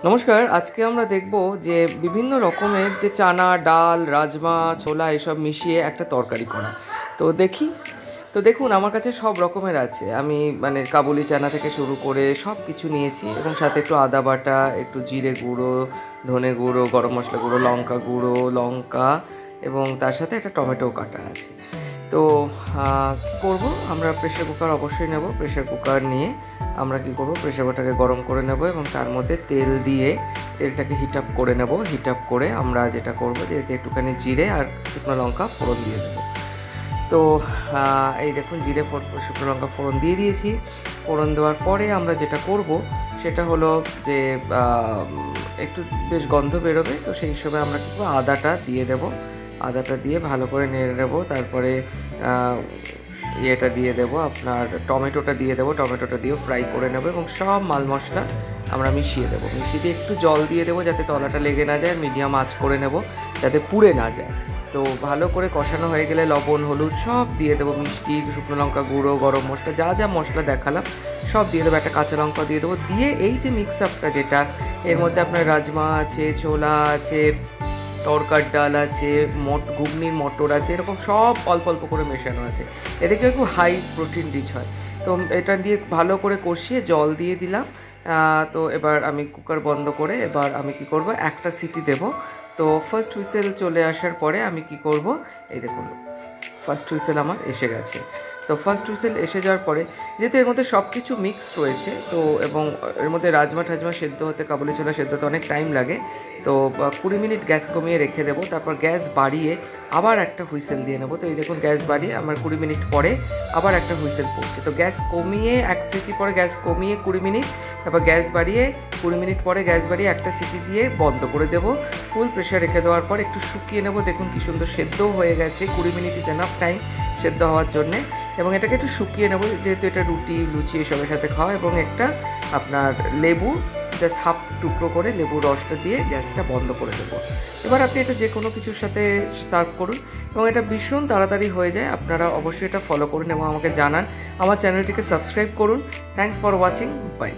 নমস্কার। আজকে আমরা দেখব যে বিভিন্ন রকমের যে চানা, ডাল, রাজমা, ছোলা এসব মিশিয়ে একটা তরকারি করা। দেখুন আমার কাছে সব রকমের আছে। আমি কাবুলি চানা থেকে শুরু করে সব কিছু নিয়েছি এবং সাথে একটু আদা বাটা, একটু জিরে গুঁড়ো, ধনে গুঁড়ো, গরম মশলা গুঁড়ো, লঙ্কা গুঁড়ো, লঙ্কা এবং তার সাথে একটা টমেটোও কাটা আছে। তো কী করবো, আমরা প্রেশার কুকার অবশ্যই নেব। প্রেশার কুকার নিয়ে আমরা কী করবো, প্রেশার কুকারটাকে গরম করে নেব এবং তার মধ্যে তেল দিয়ে তেলটাকে হিট আপ করে নেব। হিট আপ করে আমরা যেটা করবো যে এতে একটুখানি জিরে আর শুকনো লঙ্কা ফোড়ন দিয়ে দেবো। তো এই দেখুন জিরে শুকনো লঙ্কা ফোড়ন দিয়ে দিয়েছি। ফোড়ন দেওয়ার পরে আমরা যেটা করব সেটা হলো যে একটু বেশ গন্ধ বেরোবে, তো সেই হিসেবে আমরা কী করবো, আদাটা দিয়ে দেবো। আদাটা দিয়ে ভালো করে নেড়ে নেবো। তারপরে ইয়েটা দিয়ে দেবো, আপনার টমেটোটা দিয়ে দেবো। টমেটোটা দিয়েও ফ্রাই করে নেবো এবং সব মাল মশলা আমরা মিশিয়ে দেবো। মিশিয়ে দিয়ে একটু জল দিয়ে দেবো যাতে তলাটা লেগে না যায়। মিডিয়াম আঁচ করে নেব যাতে পুড়ে না যায়। তো ভালো করে কষানো হয়ে গেলে লবণ, হলুদ সব দিয়ে দেবো, মিষ্টি, শুকনো লঙ্কা গুঁড়ো, গরম মশলা, যা যা মশলা দেখালাম সব দিয়ে দেবো। একটা কাঁচা লঙ্কা দিয়ে দেবো। দিয়ে এই যে মিক্স আপটা যেটা, এর মধ্যে আপনার রাজমা আছে, ছোলা আছে, তরকার ডাল আছে, ঘুগনির মটর আছে, এরকম সব অল্প অল্প করে মেশানো আছে। এতে কেউ একটু হাই প্রোটিন রিচ হয়। তো এটা দিয়ে ভালো করে কষিয়ে জল দিয়ে দিলাম। তো এবার আমি কুকার বন্ধ করে এবার আমি কি করব, একটা সিটি দেব। তো ফার্স্ট হুইসেল চলে আসার পরে আমি কি করব, এই দেখুন ফার্স্ট হুইসেল আমার এসে গেছে। তো ফার্স্ট হুইসেল এসে যাওয়ার পরে যেহেতু এর মধ্যে সব কিছু মিক্সড রয়েছে, তো এবং এর মধ্যে রাজমা টাজমা সেদ্ধ হতে, কাবুলি ছোলা সেদ্ধ হতে অনেক টাইম লাগে। তো 20 মিনিট গ্যাস কমিয়ে রেখে দেবো। তারপর গ্যাস বাড়িয়ে আবার একটা হুইসেল দিয়ে নেবো। তো এই দেখুন গ্যাস বাড়িয়ে আমার 20 মিনিট পরে আবার একটা হুইসেল পড়ছে। তো গ্যাস কমিয়ে এক সিটি পরে গ্যাস কমিয়ে 20 মিনিট, তারপর গ্যাস বাড়িয়ে 20 মিনিট পরে গ্যাস বাড়িয়ে একটা সিটি দিয়ে বন্ধ করে দেবো। ফুল প্রেশার রেখে দেওয়ার পর একটু শুকিয়ে নেবো। দেখুন কি সুন্দর সেদ্ধও হয়ে গেছে। 20 মিনিট ইজ এনাফ টাইম সেদ্ধ হওয়ার জন্যে। এবং এটাকে একটু শুকিয়ে নেবো, যেহেতু এটা রুটি লুচি এসবের সাথে খাওয়া। এবং একটা আপনার লেবু, জাস্ট হাফ টুকরো করে লেবুর রসটা দিয়ে গ্যাসটা বন্ধ করে দেবো। এবার আপনি এটা যে কোনো কিছুর সাথে সার্ভ করুন এবং এটা ভীষণ তাড়াতাড়ি হয়ে যায়। আপনারা অবশ্যই এটা ফলো করুন এবং আমাকে জানান। আমার চ্যানেলটিকে সাবস্ক্রাইব করুন। Thanks for watching. বাই।